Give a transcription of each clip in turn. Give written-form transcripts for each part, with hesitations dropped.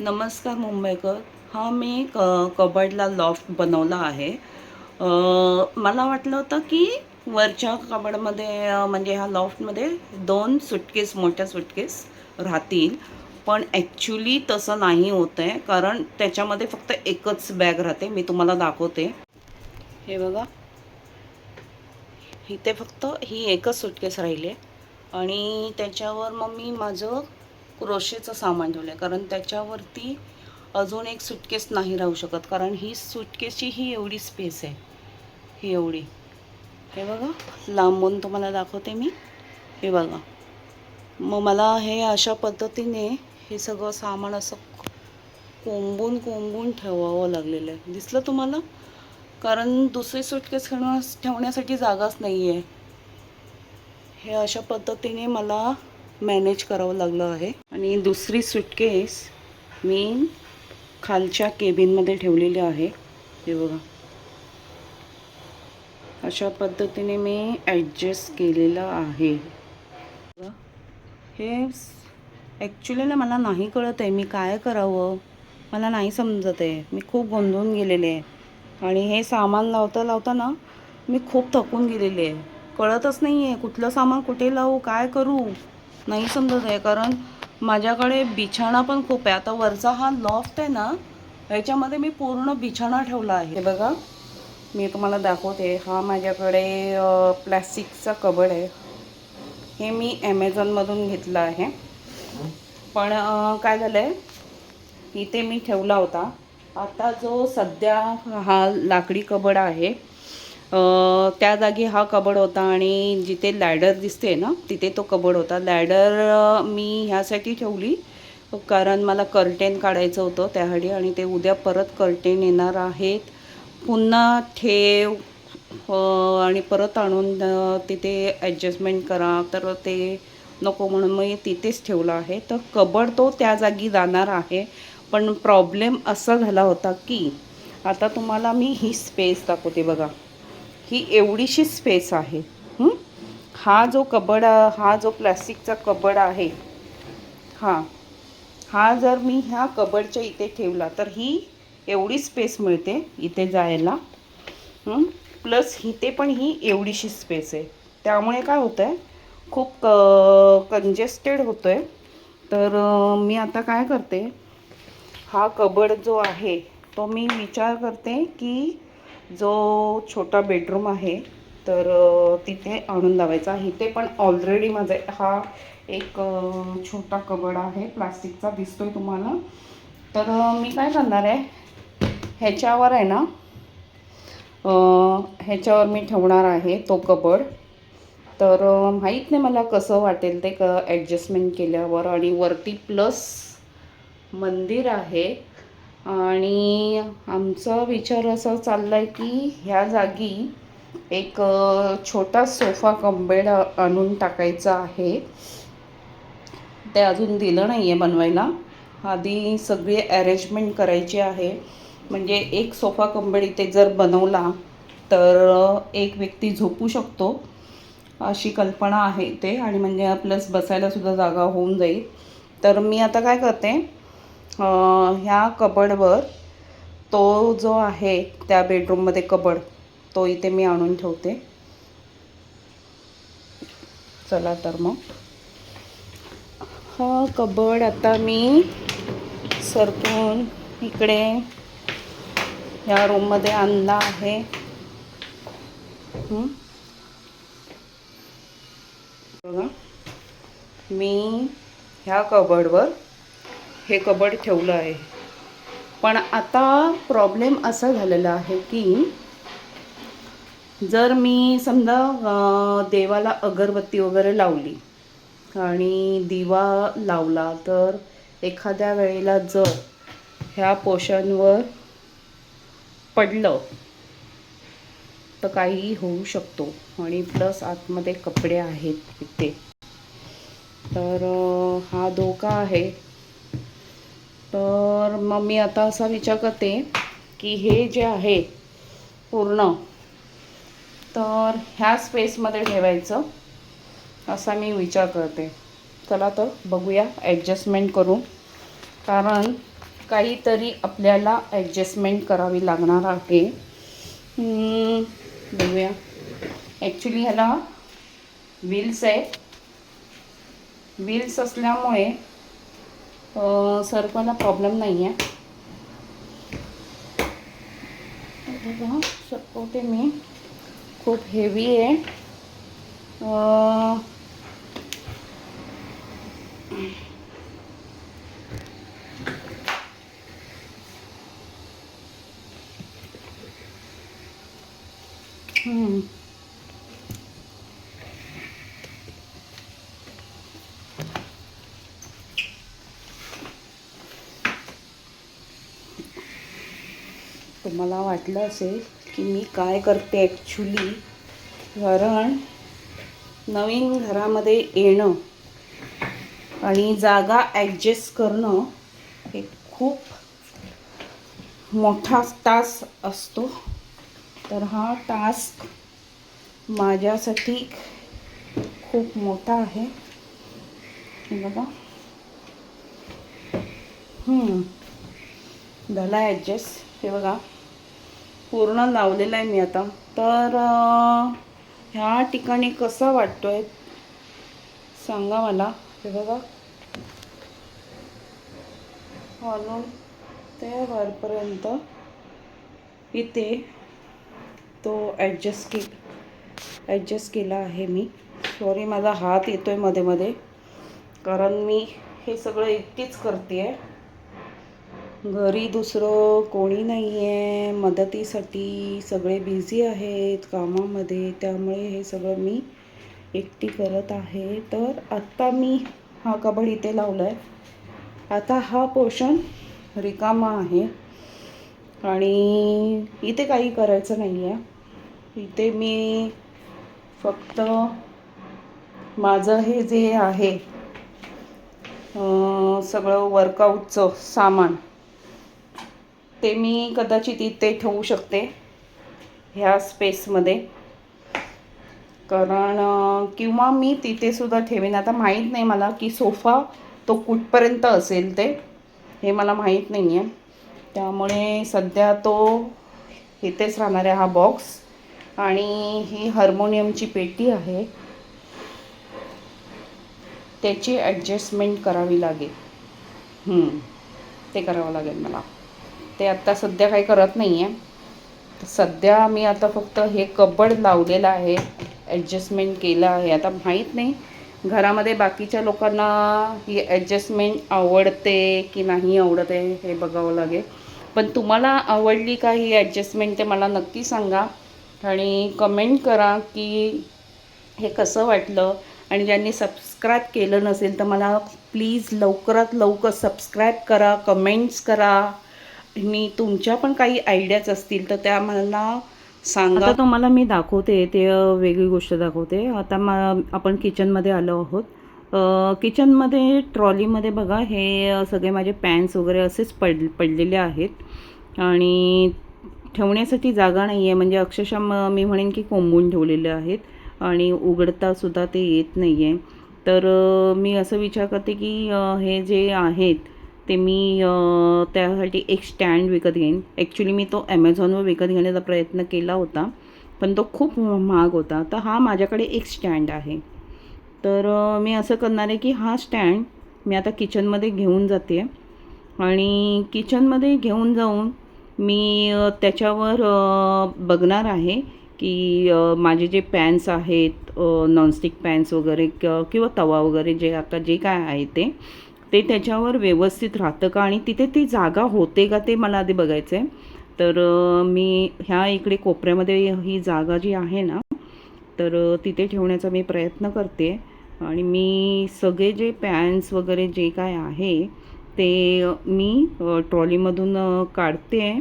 नमस्कार मुंबईकर. हा मी कबडला लॉफ्ट बनवला आहे. मला वाटलं होतं की वरच्या कबडमध्ये म्हणजे ह्या लॉफ्टमध्ये 2 सुटकेस, मोठ्या सुटकेस राहतील. पण ॲक्च्युली तसं नाही होत आहे, कारण त्याच्यामध्ये फक्त एकच बॅग राहते. मी तुम्हाला दाखवते. हे बघा, इथे फक्त ही एकच सुटकेस राहिली आहे आणि त्याच्यावर मग मी माझं क्रोशेचं सामान ठेवलं आहे, कारण त्याच्यावरती अजून एक सुटकेस नाही राहू शकत, कारण ही सुटकेसची ही एवढी स्पेस आहे, ही एवढी. हे बघा, लांबून तुम्हाला दाखवते मी. हे बघा, मग मला हे अशा पद्धतीने हे सगळं सामान असं कोंबून कोंबून ठेवावं लागलेलं आहे. दिसलं तुम्हाला? कारण दुसरी सुटकेस ठेवण्यासाठी जागाच नाही आहे. हे अशा पद्धतीने मला मॅनेज करावं लागलं आहे. आणि दुसरी सुटकेस मी खालच्या केबिनमध्ये ठेवलेली आहे. हे बघा, अशा पद्धतीने मी ॲडजस्ट केलेलं आहे. हे ॲक्च्युली ना मला नाही कळत आहे मी काय करावं, मला नाही समजत आहे. मी खूप गोंधळून गेलेले आहे आणि हे सामान लावता लावता ना मी खूप थकून गेलेले आहे. कळतच नाही आहे कुठलं सामान कुठे लावू, काय करू, नाही समजत आहे. कारण माझ्याकडे बिछाणा पण खूप आहे. आता वरचा हा लॉफ्ट आहे ना, ह्याच्यामध्ये मी पूर्ण बिछाणा ठेवला आहे. हे बघा, मी तुम्हाला दाखवते. हा माझ्याकडे प्लॅस्टिकचा कबड आहे. हे मी ॲमेझॉनमधून घेतलं आहे. पण काय झालं आहे, इथे मी ठेवला होता. आता जो सध्या हा लाकडी कबड आहे, त्या जागी हा कबड होता आणि जिथे लॅडर दिसते ना तिथे तो कबड होता. लॅडर मी ह्यासाठी ठेवली कारण मला कर्टेन काढायचं होतं त्यासाठी, आणि ते उद्या परत कर्टेन येणार आहेत. पुन्हा ठेव आणि परत आणून तिथे ॲडजस्टमेंट करा, तर ते नको म्हणून मी तिथेच ठेवलं आहे. तर कबड तो त्या जागी जाणार आहे. पण प्रॉब्लेम असा झाला होता की आता तुम्हाला मी ही स्पेस दाखवते. बघा, ही एवढीशी स्पेस आहे. हा जो कबड, हा जो प्लॅस्टिकचा कबड आहे, हा जर मी ह्या कबडच्या इथे ठेवला तर ही एवढी स्पेस मिळते इथे जायला. प्लस इथे पण ही एवढीशी स्पेस आहे. त्यामुळे काय होतं आहे, खूप कंजेस्टेड होतं आहे. तर मी आता काय करते, हा कबड जो आहे तो मी विचार करते की जो छोटा बेडरूम आहे तर तिथे आणून लावायचा. इथे पण ऑलरेडी माझा हा एक छोटा कबड आहे, प्लास्टिकचा दिसतोय तुम्हाला. तर मी काय करणार आहे, ह्याच्यावर आहे ना, ह्याच्यावर मी ठेवणार आहे तो कबड. तर माहीत नाही मला कसं वाटेल ते ॲडजस्टमेंट केल्यावर. आणि वरती प्लस मंदिर आहे आणि आमचा विचार असा चालला आहे की ह्या जागी एक छोटा सोफा कम बेड आणून टाकायचा आहे. ते अजून दिलं नाही आहे बनवायला, आधी सगळी अरेंजमेंट करायची आहे. म्हणजे एक सोफा कम बेड इथे जर बनवला तर एक व्यक्ती झोपू शकतो, अशी कल्पना आहे ते. आणि म्हणजे प्लस बसायलासुद्धा जागा होऊन जाईल. तर मी आता काय करते, ह्या कबडवर तो जो आहे त्या बेडरूममध्ये कबड, तो इथे मी आणून ठेवते. चला तर मग हा कबड आता मी सरकून इकडे ह्या रूममध्ये आणला आहे. बघा, मी ह्या कबडवर हे कबड ठेवलं आहे. पण आता प्रॉब्लेम असा झालेला आहे की जर मी समजा देवाला अगरबत्ती वगैरे लावली आणि दिवा लावला तर एखाद्या वेळेला जर ह्या पोर्शनवर पडलं तर काहीही होऊ शकतो. आणि प्लस आतमध्ये कपडे आहेत इथे, तर हा धोका आहे. तर मग मी आता असा विचार करते की हे जे आहे पूर्ण तर ह्या स्पेसमध्ये ठेवायचं, असा मी विचार करते. चला तर बघूया, ॲडजस्टमेंट करू. कारण काहीतरी आपल्याला ॲडजस्टमेंट करावी लागणार आहे. बघूया. ॲक्च्युली ह्याला व्हील्स आहेत. व्हील्स असल्यामुळे सरकवायला प्रॉब्लेम नाही आहे. बघा सरकवते मी. खूप हेवी आहे. तुम्हाला वाटलं असेल की मी काय करते ॲक्च्युली, कारण नवीन घरामध्ये येणं आणि जागा ॲडजस्ट करणं हे खूप मोठा टास्क असतो. तर हा टास्क माझ्यासाठी खूप मोठा आहे. बघा झाला ॲडजस्ट. हे बघा पूर्ण लावलेलं आहे मी आता. तर ह्या ठिकाणी कसा वाटतोय सांगा मला. हे बघा खालून ते वरपर्यंत इथे तो ॲडजस्ट केला आहे मी. सॉरी माझा हात येतोय मध्ये मध्ये, कारण मी हे सगळं एकटीच करते आहे. घरी दुसरं कोणी नाही आहे मदतीसाठी. सगळे बिझी आहेत कामामध्ये, त्यामुळे हे सगळं मी एकटी करत आहे. तर आत्ता मी हा कबड इथे लावला आहे. आता हा पोर्शन रिकामा आहे आणि इथे काही करायचं नाही आहे. इथे मी फक्त माझं हे जे आहे सगळं वर्कआउटचं सामान ते मी कदाचित इथे ठेवू शकते ह्या स्पेसमध्ये, कारण किंवा मी तिथे सुद्धा ठेवेन. आता माहीत नाही मला की सोफा तो कुठपर्यंत असेल ते, हे मला माहीत नाही आहे. त्यामुळे सध्या तो इथेच राहणार आहे हा बॉक्स. आणि ही हार्मोनियमची पेटी आहे, त्याची ॲडजस्टमेंट करावी लागेल. ते करावं लागेल मला. ते आत्ता सध्या काही करत नाही आहे. सध्या मी आता फक्त हे कबड लावलेलं आहे, ॲडजस्टमेंट केलं आहे. आता माहीत नाही घरामध्ये बाकीच्या लोकांना ही ॲडजस्टमेंट आवडते की नाही आवडते, हे बघावं लागेल. पण तुम्हाला आवडली का ही ॲडजस्टमेंट ते मला नक्की सांगा आणि कमेंट करा की हे कसं वाटलं. आणि ज्यांनी सबस्क्राईब केलं नसेल तर मला प्लीज लवकरात लवकर सबस्क्राईब करा, कमेंट्स करा. मी तुमच्या पण काही आयडियाज असतील तर त्या मला सांगा. आता तुम्हाला मी दाखवते, ते वेगळी गोष्ट दाखवते. आता आपण किचनमध्ये आलो आहोत. किचनमध्ये ट्रॉलीमध्ये बघा हे सगळे माझे पॅन्स वगैरे असेच पडलेले आहेत आणि ठेवण्यासाठी जागा नाही आहे. म्हणजे अक्षरशः मी म्हणेन की कोंबून ठेवलेले आहेत आणि उघडतासुद्धा ते येत नाही आहे. तर मी असं विचार करते की हे जे आहेत ते मी त्यासाठी एक स्टँड विकत घेईन. ॲक्च्युली मी तो ॲमेझॉनवर विकत घेण्याचा प्रयत्न केला होता, पण तो खूप महाग होता. तर हा माझ्याकडे एक स्टँड आहे. तर मी असं करणार आहे की हा स्टँड मी आता किचनमध्ये घेऊन जाते आणि किचनमध्ये घेऊन जाऊन मी त्याच्यावर बघणार आहे की माझे जे पॅन्स आहेत, नॉनस्टिक पॅन्स वगैरे किंवा तवा वगैरे जे आता जे काय आहे ते त्याच्यावर व्यवस्थित राहतं का आणि तिथे ती जागा होते का ते मला आधी बघायचं आहे. तर मी ह्या इकडे कोपऱ्यामध्ये ही जागा जी आहे ना, तर तिथे ठेवण्याचा मी प्रयत्न करते. आणि मी सगळे जे पॅन्स वगैरे जे काय आहे ते मी ट्रॉलीमधून काढते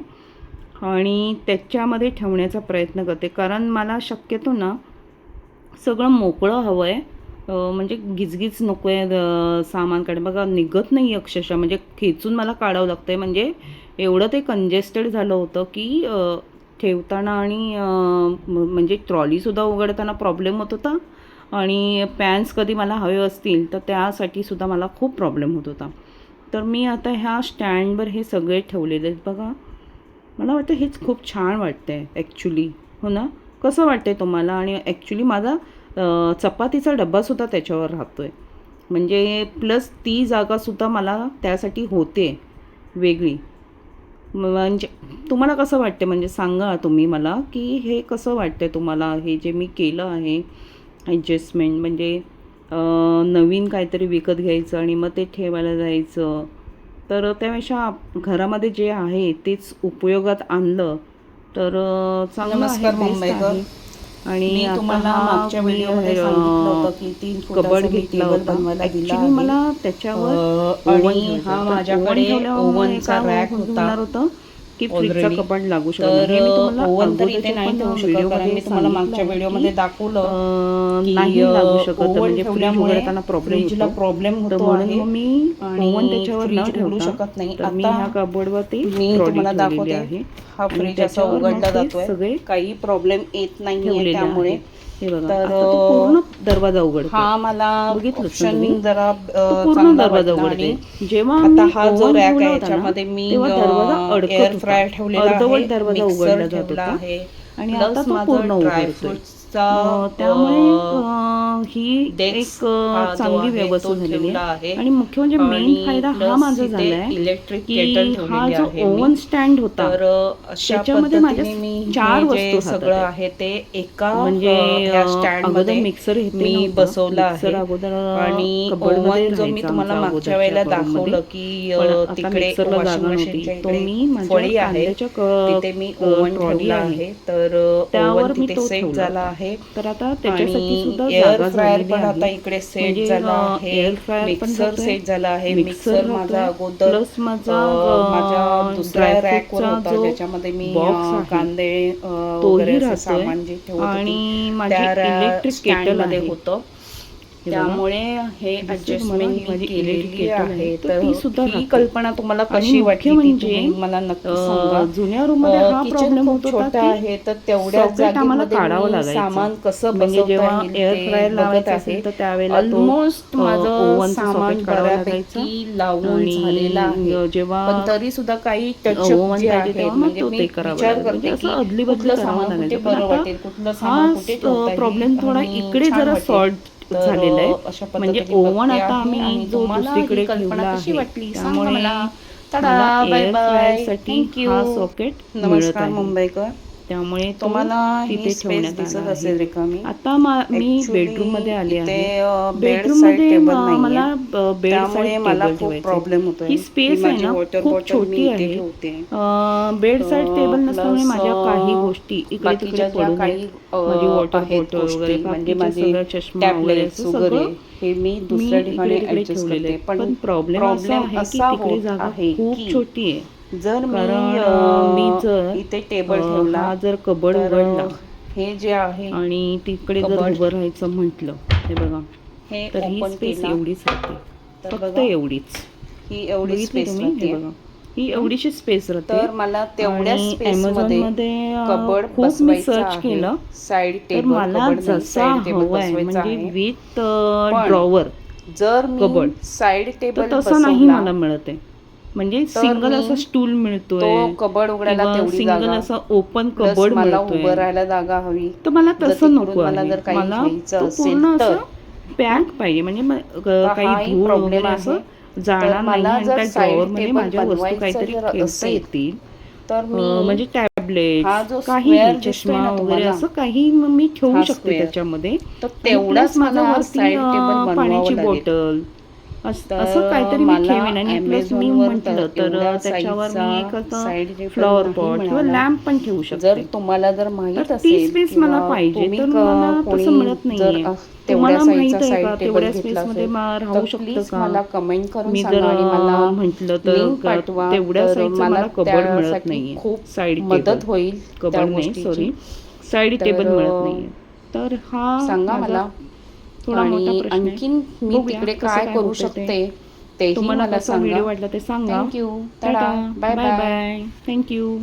आणि त्याच्यामध्ये ठेवण्याचा प्रयत्न करते. कारण मला शक्यतो ना सगळं मोकळं हवं आहे. म्हणजे गिजगिज नको आहे सामान काढ. बघा निघत नाही अक्षरशः, म्हणजे खेचून मला काढावं लागतं आहे. म्हणजे एवढं ते कंजेस्टेड झालं होतं की ठेवताना आणि म्हणजे ट्रॉलीसुद्धा उघडताना प्रॉब्लेम होत होता आणि पॅन्स कधी मला हवे असतील तर त्यासाठी सुद्धा मला खूप प्रॉब्लेम होत होता. तर मी आता ह्या स्टँडवर हे सगळे ठेवलेले आहेत बघा. मला वाटतं हेच खूप छान वाटतं आहे ॲक्च्युली, हो ना? कसं वाटतं आहे तुम्हाला? आणि ॲक्च्युली माझा चपातीचा डब्बासुद्धा त्याच्यावर राहतो आहे, म्हणजे प्लस ती जागासुद्धा मला त्यासाठी होते वेगळी. म्हणजे तुम्हाला कसं वाटते, म्हणजे सांगा तुम्ही मला की हे कसं वाटतं तुम्हाला, हे जे मी केलं आहे ॲडजस्टमेंट. म्हणजे नवीन काहीतरी विकत घ्यायचं आणि मग ते ठेवायला जायचं, तर त्यापेक्षा घरामध्ये जे आहे तेच उपयोगात आणलं तर चांगलं आहे, नमस्कार बेस्ट मुंबईकर. आहे. आणि मी तुम्हाला मागच्या व्हिडिओमध्ये सांगितलं होतं की 3 कबड फुटाचा मी घेतला टेबल होता बनवायला दिला ॲक्च्युली आहे. मला त्याच्यावर ओव्हन आणि ठेवायचा हा होता. माझ्याकडे ओव्हन ठेवल्यामुळे ओव्हनचा काय रॅक होता होणार होतं की फ्रीजचा ऑलरेडी. कपाट लागू शकत तर नाही. हे मी तुम्हाला ओव्हन तर इथे अगोदरच्या नाही पण ठेवू शकत, कारण व्हिडिओमध्ये मी तुम्हाला मागच्या सांगितलं आहे व्हिडिओमध्ये की, दाखवलं की नाही लागू शकत, ओव्हन म्हणजे फ्रीज ठेवल्यामुळे उघडताना प्रॉब्लेम फ्रीजला होतो. प्रॉब्लेम तर होतो म्हणून आहे मग मी ओव्हन आणि त्याच्यावर न फ्रीज उघडू ठेवता शकत नाही. तर मी आता ह्या कबडवरती मी ट्रॉली तुम्हाला ठेवलेली दाखवते, आहे हा आणि फ्रीज असा त्याच्यावर मग उघडला ते जातोय, सगळे काही प्रॉब्लेम येत नाहीये ठेवलेले त्यामुळे. आहे. हे बघा, तर आता तो पूर्ण दरवाजा उघडतो. हा मला बघितलंच ना तुम्ही? ऑप्शन जरा तो पूर्ण चांगला दरवाजा वाटला. उघडते. आणि जेव्हा आता मी हा जो ओव्हन रॅक ठेवला आहे होता ना, याच्यामध्ये मी तेव्हा दरवाजा अडकत एअर होता, फ्रायर ठेवलेला आहे, अर्धवट दरवाजा मिक्सर उघडला जात ठेवला होता आहे, आणि आता प्लस तो माझं पूर्ण उघडतोय. ड्रायफ्रुट्सचा त्यामुळे ही डेस्क एक हा जो चांगली आहे व्यवस्था तो झालेली ठेवला आहे. आहे. आणि मुख्य म्हणजे मेन आणि फायदा हा प्लस माझा इथे झाला आहे इलेक्ट्रिक की केटल हा ठेवलेली जो आहे मी. ओव्हन स्टँड होता तर अशा त्याच्यामध्ये माझ्या पद्धतीने मी 4 हे वस्तू जे राहतात सगळं आहेत. आहे ते एका म्हणजे ह्या स्टँड अगोदर मध्ये मिक्सर हे ते मी नव्हतं. बसवलं मिक्सर आहे. अगोदर आणि कबडमध्ये ओव्हन जो मी राहायचा तुम्हाला आमचा मागच्या अगोदरच्या वेळेला कबडमध्ये. दाखवलं की पण आता तिकडे मिक्सरला वॉशिंग जागा मशीनच्या नव्हती, तो इकडे मी माझ्या फळी आहे, कांद्याच्या तिथे मी ओव्हन ट्रॉली ठेवला आहे आहे. तर त्यावर ओव्हन मी तिथे तो सेट ठेवला झाला होता. आहे. तर आता त्याच्यासाठी आणि सुद्धा एअर जागा फ्रायर झालेली पण आता आहे. इकडे सेट म्हणजे झाला आहे, एअर फ्रायर पण मिक्सर राहतोय, सेट झाला आहे. मिक्सर मिक्सर माझा राहतोय, अगोदर प्लस माझा माझ्या दुसऱ्या रॅकवर ड्रायफ्रूटचा होता, जो ज्याच्यामध्ये मी बॉक्स आहे कांदे वगैरे तोही असे राहतोय, सामान जे ठेवत होती आणि माझी त्या इलेक्ट्रिक स्टँड केटल मध्ये आहे. होतं. हे बघा, त्यामुळे हे दिसतंय तुम्हाला? ॲडजस्टमेंट ही मी माझी इलेक्ट्रिक केलेली केटल आहे. तर तर ती सुद्धा ही राहते. कल्पना तुम्हाला आणि कशी मुख्य वाटली ती म्हणजे तुम्ही मला नक्की सांगा. जुन्या रूममध्ये हा किचन प्रॉब्लेम होत खूप होता छोटा की आहे, तर तेवढ्याच सॉकेट आम्हाला जागेमध्ये काढावं मी लागायचं. सामान कसं म्हणजे बसवता जेव्हा येईल एअर ते फ्रायर बघत लावायचं आहे. असेल तर त्यावेळेला तो ऑलमोस्ट माझं ओव्हनचं सामान सॉकेट काढावं लागायचं. बऱ्यापैकी लावून झालेलं आहे, आणि जेव्हा पण तरी सुद्धा काही टचअप ओव्हन जे पाहिजे आहे, तेव्हा मग म्हणजे तो मी ते करावं विचार लागेल, म्हणजे करते असं की अदली बदली कुठलं करावं सामान कुठे लागायचं. पण बरं आता वाटेल, कुठलं हा सामान कुठे ठेवता प्रॉब्लेम येईल थोडा आणि इकडे छान जरा वाटेल. सॉल्ट तर झालेलं आहे. अशा म्हणजे पद्धतीने ओव्हन बघते आता आहे. आम्ही आणि जो तुम्हाला दुसरीकडे ही कल्पना ठेवला कशी आहे, वाटली सांगा त्यामुळे मला. मला बाय एअर बाय, फ्रायरसाठी थँक्यू. हा सॉकेट मिळत नमस्कार आहे, मुंबईकर. त्यामुळे तो तुम्हाला तिथे ही स्पेस ठेवण्यात दिसत आला असेल आहे. रिकामी. आता मी बेडरूममध्ये आले इथे आहे. बेड साईड बेडरूममध्ये टेबल नाहीये, मला बेड त्यामुळे साईड मला टेबल खूप ठेवायचं. प्रॉब्लेम होतोय. ही ही स्पेस आहे माझी ना वॉटर खूप बॉटल मी छोटी इथे आहे. ठेवते. बेड साईड टेबल नसल्यामुळे प्लस माझ्या काही गोष्टी इकडे तिकडे बाकीच्या ज्या पडू काही नयेत. माझी वॉटर आहेत बॉटल गोष्टी, वगैरे, म्हणजे बाकीचे माझे सगळं चष्मा वगैरे टॅबलेट्स असं वगैरे सगळं हे मी मी दुसऱ्या ठिकाणी इकडे तिकडे ऍडजस्ट ठेवलेले करते. आहे. पण प्रॉब्लेम असा आहे की असा तिकडे होत जागा आहे खूप की छोटी आहे. जर कारण मी जर इथे टेबल ठेवला, हा जर कबड तर उघडला हे जे आहे आणि तिकडे जर कबड, उभं राहायचं म्हटलं, हे बघा, हे तर ही ओपन स्पेस केला एवढीच राहते, तर फक्त बघा, एवढीच. ही एवढी बघितली स्पेस तुम्ही? हे राहते. बघा, ही एवढीशी स्पेस राहते. तर मला तेवढ्या आणि स्पेस मध्ये ॲमेझॉनमध्ये कबड खूप मी बसवायचं सर्च आहे. केलं, साईड तर टेबल, मला कबड नाही, जसा साईड टेबल हवा आहे, बसवायचा म्हणजे आहे. विथ पण ड्रॉवर जर कबड, मी साईड तर टेबल तसा नाही बसवला, मला मिळत आहे. म्हणजे तर सिंगल मी असा स्टूल मिळतोय तो कबड उघडायला किंवा तेवढी सिंगल जागा, असा ओपन प्लस कबड मला उभं मिळतोय. राहायला जागा हवी. तर मला जर तसं नको तिकडून मला आहे. जर काही मला घ्यायचं तो असेल पूर्ण तर असं पॅक पाहिजे, म्हणजे काही हाही धूळ प्रॉब्लेम वगैरे असं आहे. जाणार तर नाही मला आणि जर त्या साईड ड्रॉवरमध्ये टेबल माझ्या वस्तू बनवायचं काहीतरी जर ठेवता असेल, येतील. तर मी म्हणजे हा टॅबलेट्स, जो काही स्क्वेअर दिसतोय चष्मा ना वगैरे तुम्हाला, असं काही मी ठेवू हा शकते स्क्वेअर, त्याच्यामध्ये. तर आणि प्लस तेवढाच माझं मला वरती साईड टेबल बनवावं पाण्याची लागेल. बॉटल असं तर काहीतरी मी मला ठेवेन. आणि प्लस मी ॲमेझॉनवर म्हटलं तर एवढ्या त्याच्यावर मी एक साईजचा साईड टेबल फ्लॉवर नाही पॉट किंवा मिळाला. लॅम्प पण ठेवू जर शकते. तुम्हाला जर तर माहीत ती असेल स्पेस मला किंवा पाहिजे, तुम्ही तर मला तसं कोणी मिळत जर नाहीये. तेवढ्या तुम्हाला माहित साईजचा आहे साईड का टेबल तेवढ्या घेतला स्पेसमध्ये असेल, राहू तर शकतं प्लीज का? मला कमेंट करून मी जर सांगा आणि मला म्हटलं तर लिंक पाठवा. तेवढ्या तर साईजचं मला मला कबड मिळत त्यासाठी नाहीये. खूप साईड मदत टेबल, होईल त्या कबड नाही गोष्टीची. सॉरी, साईड तर टेबल मिळत नाहीये. तर हा सांगा माझा मला. थोडा मोठा आणि प्रश्न आहे. आणखीन मी बघूया तिकडे कसं काय काय करू होतं ते. शकते तेही तुम्हाला मला कसा सांगा. व्हिडिओ वाटला ते सांगा. Thank you. Tata, bye bye bye. Bye, thank you.